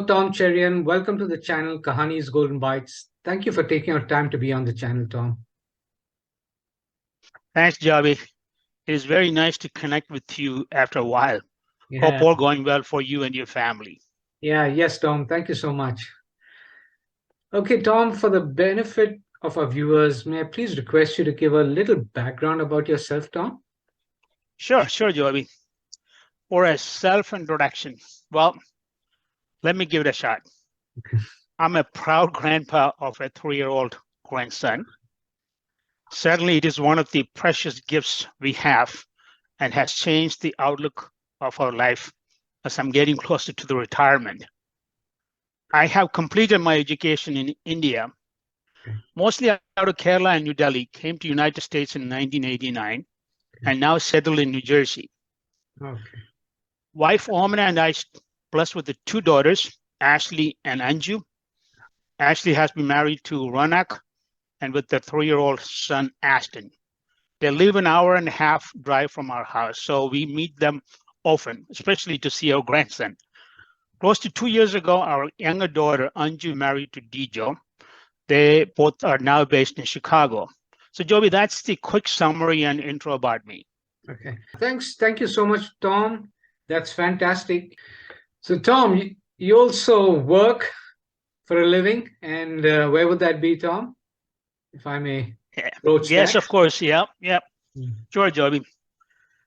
Hello, Tom Cherian. Welcome to the channel Kahani's Golden Bytes. Thank you for taking your time to be on the channel, Tom. Thanks, Javi. It is very nice to connect with you after a while. Yeah. Hope all going well for you and your family. Yes, Tom. Thank you so much. Okay, Tom, for the benefit of our viewers, may I please request you to give a little background about yourself, Tom? Sure, Javi. For a self-introduction, well, let me give it a shot. I'm a proud grandpa of a 3-year-old grandson. Certainly, it is one of the precious gifts we have and has changed the outlook of our life as I'm getting closer to the retirement. I have completed my education in India, mostly out of Kerala and New Delhi, came to United States in 1989, and now settled in New Jersey. Okay. Wife Omana and I, blessed with the 2 daughters, Ashley and Anju. Ashley has been married to Ronak and with their 3-year-old son, Ashton. They live an hour and a half drive from our house, so we meet them often, especially to see our grandson. Close to 2 years ago, our younger daughter, Anju, married to Dijo. They both are now based in Chicago. So, Joby, that's the quick summary and intro about me. Okay. Thanks. Thank you so much, Tom. That's fantastic. So, Tom, you also work for a living, and where would that be, Tom? If I may approach Yes, that. of course. Yeah. Sure, Joby.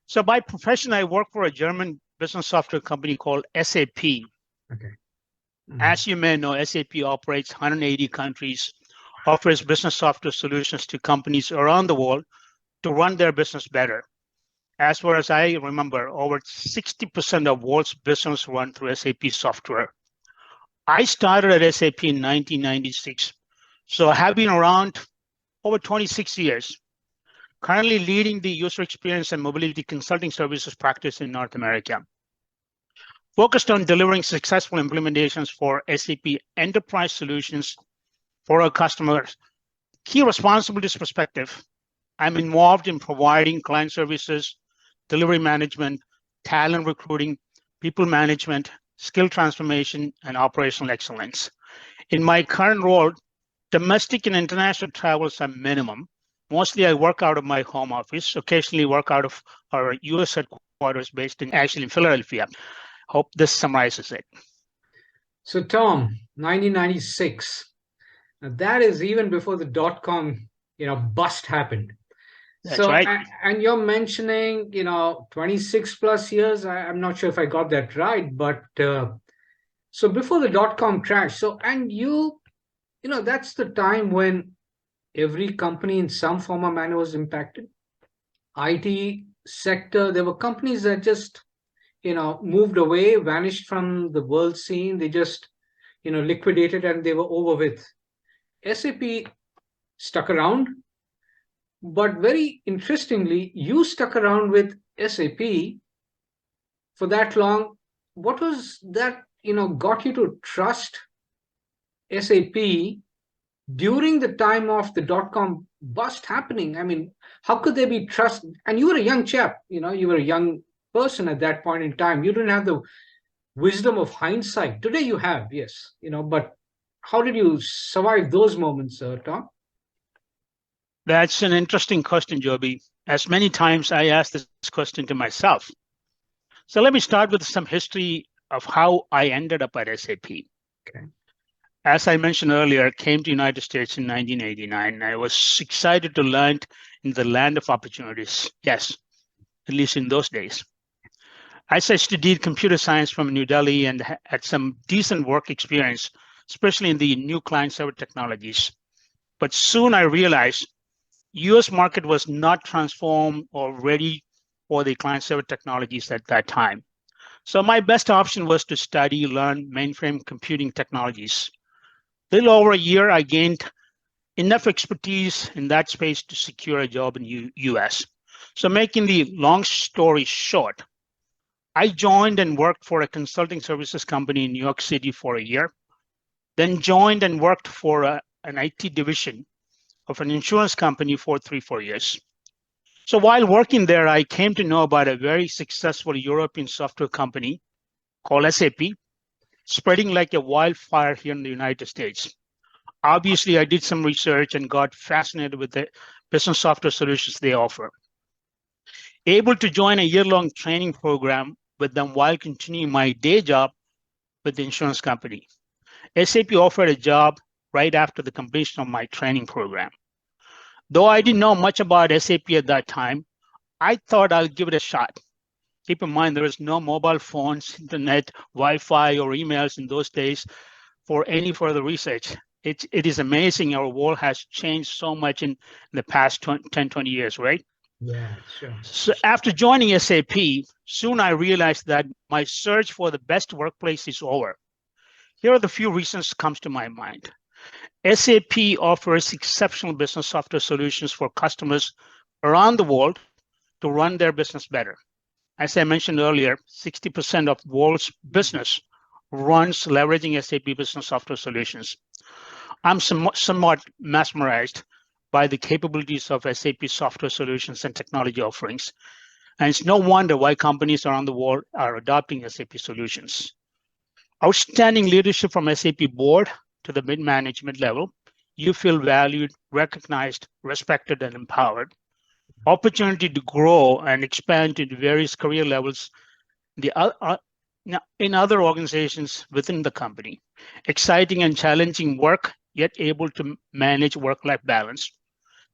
So by profession, I work for a German business software company called SAP. Okay. As you may know, SAP operates 180 countries, offers business software solutions to companies around the world to run their business better. As far as I remember, over 60% of world's business run through SAP software. I started at SAP in 1996, so I have been around over 26 years, currently leading the user experience and mobility consulting services practice in North America. Focused on delivering successful implementations for SAP enterprise solutions for our customers. Key responsibilities perspective, I'm involved in providing client services, delivery management, talent recruiting, people management, skill transformation, and operational excellence. In my current role, domestic and international travels are minimum. Mostly I work out of my home office, occasionally work out of our US headquarters based in Philadelphia. Hope this summarizes it. So, Tom, 1996, that is even before the dot-com, bust happened. That's right. And you're mentioning, 26 plus years. I'm not sure if I got that right, but so before the dot-com crash. So, and that's the time when every company in some form or manner was impacted. IT sector, there were companies that just, moved away, vanished from the world scene. They just, liquidated and they were over with. SAP stuck around. But very interestingly, you stuck around with SAP for that long. What was that, got you to trust SAP during the time of the dot-com bust happening? I mean, how could they be trusted? And you were a young chap, you were a young person at that point in time. You didn't have the wisdom of hindsight. Today you have, yes, but how did you survive those moments, Tom? That's an interesting question, Joby. As many times I ask this question to myself. So let me start with some history of how I ended up at SAP. Okay. As I mentioned earlier, I came to the United States in 1989. I was excited to land in the land of opportunities. Yes, at least in those days. I studied computer science from New Delhi and had some decent work experience, especially in the new client-server technologies. But soon I realized US market was not transformed or ready for the client-server technologies at that time. So my best option was to learn mainframe computing technologies. A little over a year, I gained enough expertise in that space to secure a job in US. So making the long story short, I joined and worked for a consulting services company in New York City for a year, then joined and worked for an IT division of an insurance company for 3-4 years. So while working there, I came to know about a very successful European software company called SAP. spreading like a wildfire here in the United States. Obviously, I did some research and got fascinated with the business software solutions they offer. Able to join a year-long training program with them while continuing my day job with the insurance company. SAP offered a job right after the completion of my training program. Though I didn't know much about SAP at that time, I thought I'll give it a shot. Keep in mind, there was no mobile phones, internet, Wi-Fi, or emails in those days for any further research. It is amazing our world has changed so much in the past 10, 20 years, right? Yeah, sure. So after joining SAP, soon I realized that my search for the best workplace is over. Here are the few reasons comes to my mind. SAP offers exceptional business software solutions for customers around the world to run their business better. As I mentioned earlier, 60% of the world's business runs leveraging SAP business software solutions. I'm somewhat mesmerized by the capabilities of SAP software solutions and technology offerings. And it's no wonder why companies around the world are adopting SAP solutions. Outstanding leadership from SAP board to the mid-management level, you feel valued, recognized, respected, and empowered. Opportunity to grow and expand into various career levels in other organizations within the company. Exciting and challenging work, yet able to manage work-life balance.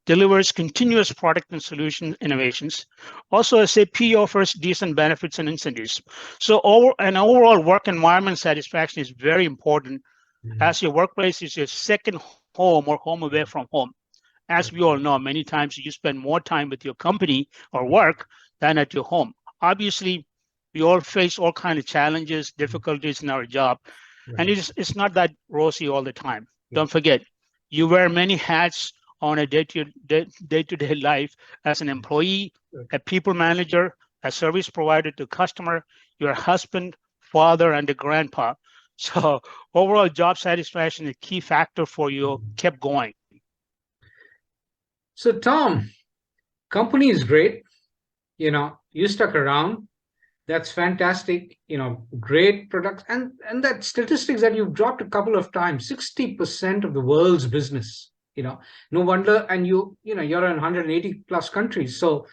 Delivers continuous product and solution innovations. Also, SAP offers decent benefits and incentives. So an overall work environment satisfaction is very important, as your workplace is your second home or home away from home. As we all know, many times you spend more time with your company or work than at your home. Obviously, we all face all kinds of challenges, difficulties in our job, and it's not that rosy all the time. Don't forget, you wear many hats on a day-to-day life as an employee, a people manager, a service provider to customer, your husband, father, and a grandpa. So overall job satisfaction is a key factor for you. Kept going. So Tom, company is great. You stuck around. That's fantastic. Great products. And that statistics that you've dropped a couple of times, 60% of the world's business. No wonder. And you're in 180 plus countries. So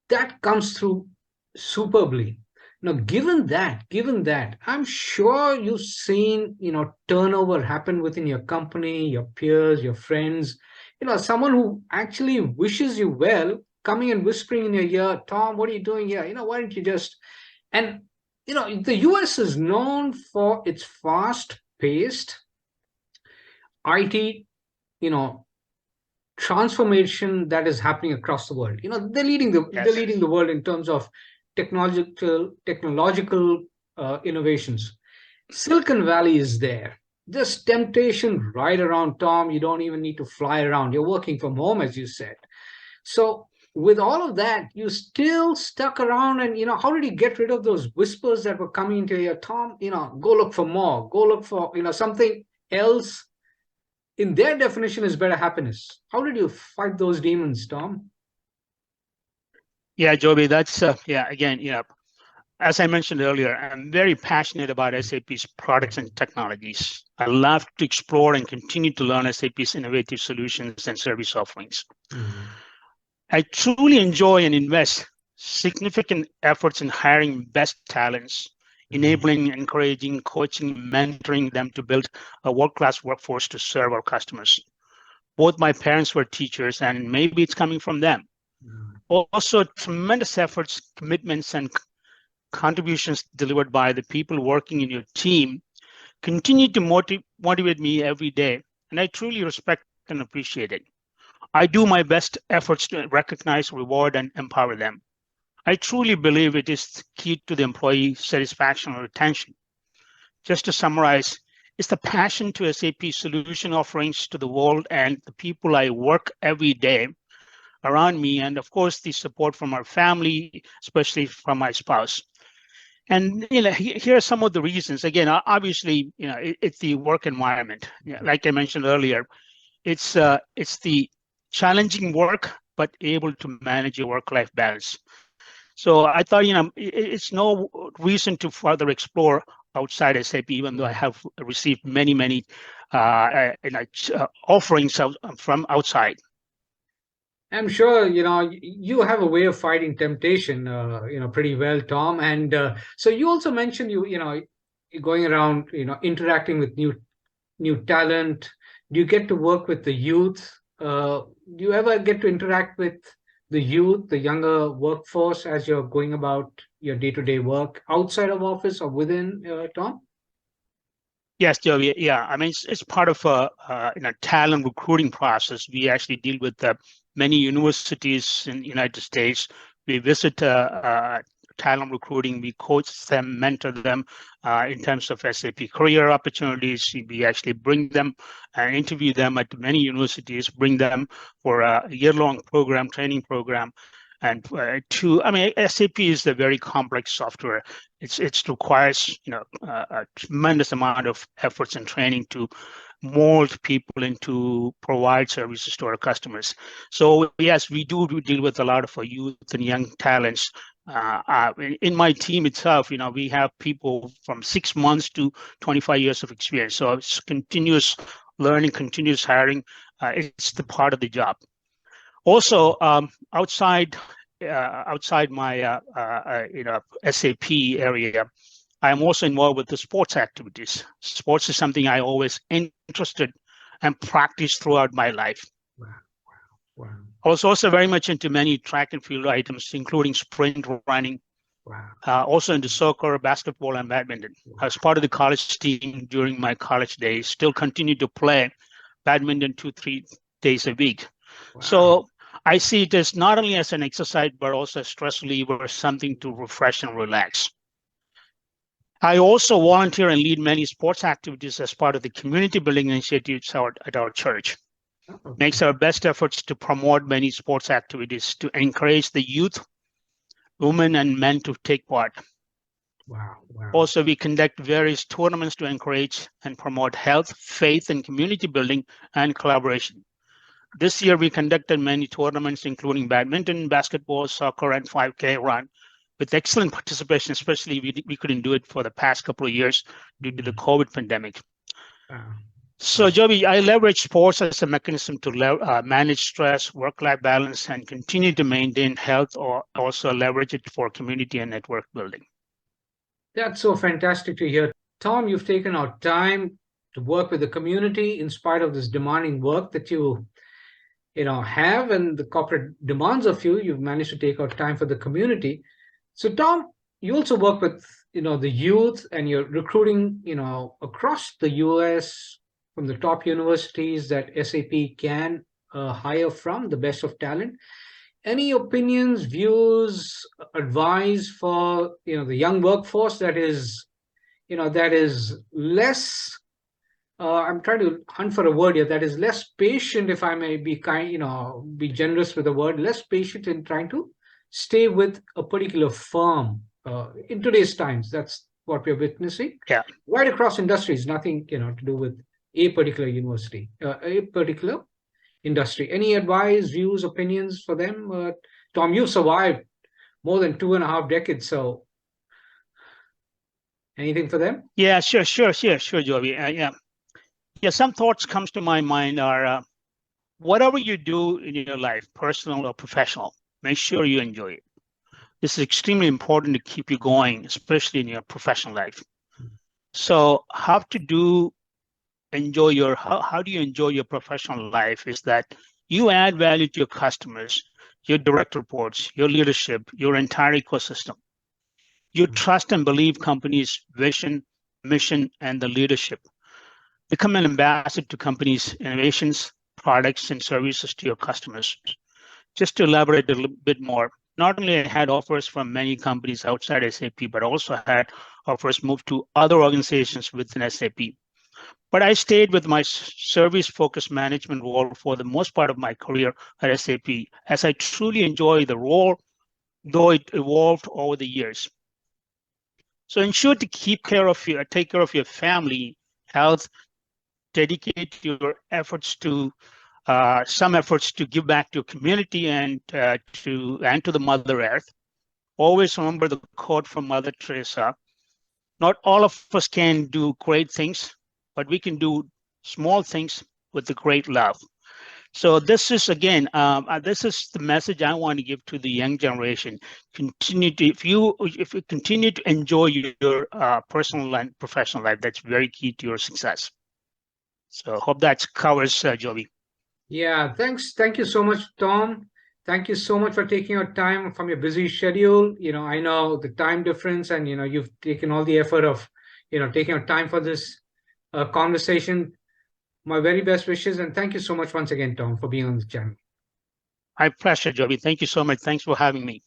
that comes through superbly. Now, given that, I'm sure you've seen, turnover happen within your company, your peers, your friends, someone who actually wishes you well, coming and whispering in your ear, Tom, what are you doing here? Why don't you just, and, the US is known for its fast-paced IT, transformation that is happening across the world. They're leading the world in terms of technological innovations. Silicon Valley is there. There's temptation right around, Tom. You don't even need to fly around. You're working from home, as you said. So with all of that, you still stuck around. And, how did you get rid of those whispers that were coming into your Tom? Go look for more. Go look for, something else. In their definition is better happiness. How did you fight those demons, Tom? Yeah, Joby, that's, again, as I mentioned earlier, I'm very passionate about SAP's products and technologies. I love to explore and continue to learn SAP's innovative solutions and service offerings. I truly enjoy and invest significant efforts in hiring best talents, enabling, encouraging, coaching, mentoring them to build a world-class workforce to serve our customers. Both my parents were teachers, and maybe it's coming from them. Also, tremendous efforts, commitments, and contributions delivered by the people working in your team continue to motivate me every day, and I truly respect and appreciate it. I do my best efforts to recognize, reward, and empower them. I truly believe it is key to the employee satisfaction or retention. Just to summarize, it's the passion to SAP solution offerings to the world and the people I work every day around me, and of course, the support from our family, especially from my spouse. And here are some of the reasons. Again, obviously, it's the work environment. Like I mentioned earlier, it's the challenging work, but able to manage your work-life balance. So I thought, it's no reason to further explore outside SAP, even though I have received many offerings from outside. I'm sure, you have a way of fighting temptation, pretty well, Tom. And so you also mentioned you're going around, interacting with new talent. Do you get to work with the youth? Do you ever get to interact with the youth, the younger workforce, as you're going about your day-to-day work outside of office or within, Tom? Yes, Joey. Yeah, I mean it's part of a talent recruiting process. We actually deal with many universities in the United States. We visit talent recruiting. We coach them, mentor them in terms of SAP career opportunities. We actually bring them and interview them at many universities. Bring them for a year-long program, training program. And SAP is a very complex software. It requires a tremendous amount of efforts and training to mold people and to provide services to our customers. So yes, we do deal with a lot of youth and young talents. In my team itself, we have people from 6 months to 25 years of experience. So it's continuous learning, continuous hiring. It's the part of the job. Also, outside my SAP area, I'm also involved with the sports activities. Sports is something I always interested and practiced throughout my life. Wow. I was also very much into many track and field items, including sprint running. Wow. Also into soccer, basketball, and badminton. I was part of the college team during my college days. Still continue to play badminton 2-3 days a week. Wow. So I see it as not only as an exercise, but also a stress reliever, something to refresh and relax. I also volunteer and lead many sports activities as part of the community building initiatives at our church. Makes our best efforts to promote many sports activities to encourage the youth, women, and men to take part. Wow. Also, we conduct various tournaments to encourage and promote health, faith, and community building and collaboration. This year, we conducted many tournaments, including badminton, basketball, soccer, and 5K run, with excellent participation, especially we couldn't do it for the past couple of years due to the COVID pandemic. So, Joey, I leverage sports as a mechanism to manage stress, work-life balance, and continue to maintain health, or also leverage it for community and network building. That's so fantastic to hear. Tom, you've taken out time to work with the community in spite of this demanding work that you have and the corporate demands of you. You've managed to take out time for the community. So, Tom, you also work with, the youth, and you're recruiting, across the US from the top universities that SAP can hire from, the best of talent. Any opinions, views, advice for, the young workforce that is less, I'm trying to hunt for a word here, that is less patient, if I may be be generous with the word, less patient in trying to stay with a particular firm in today's times. That's what we're witnessing. Yeah. Right across industries, nothing, to do with a particular university, a particular industry. Any advice, views, opinions for them? Tom, you've survived more than 2.5 decades, so anything for them? Yeah, sure, Joey. Yeah, some thoughts comes to my mind are whatever you do in your life, personal or professional, make sure you enjoy it. This is extremely important to keep you going, especially in your professional life. So how do you enjoy your professional life is that you add value to your customers, your direct reports, your leadership, your entire ecosystem. You trust and believe companies' vision, mission, and the leadership. Become an ambassador to companies' innovations, products, and services to your customers. Just to elaborate a little bit more, not only I had offers from many companies outside SAP, but also had offers moved to other organizations within SAP. But I stayed with my service-focused management role for the most part of my career at SAP, as I truly enjoy the role, though it evolved over the years. So ensure to take care of your family, health, dedicate your efforts to some efforts to give back to your community and to the Mother Earth. Always remember the quote from Mother Teresa: not all of us can do great things, but we can do small things with the great love. So this is, again, this is the message I want to give to the young generation. Continue to, if you continue to enjoy your personal and professional life, that's very key to your success. So hope that covers, Jovi. Yeah, thanks. Thank you so much, Tom. Thank you so much for taking your time from your busy schedule. I know the time difference, and you've taken all the effort of taking your time for this conversation. My very best wishes, and thank you so much once again, Tom, for being on the channel. My pleasure, Jovi. Thank you so much. Thanks for having me.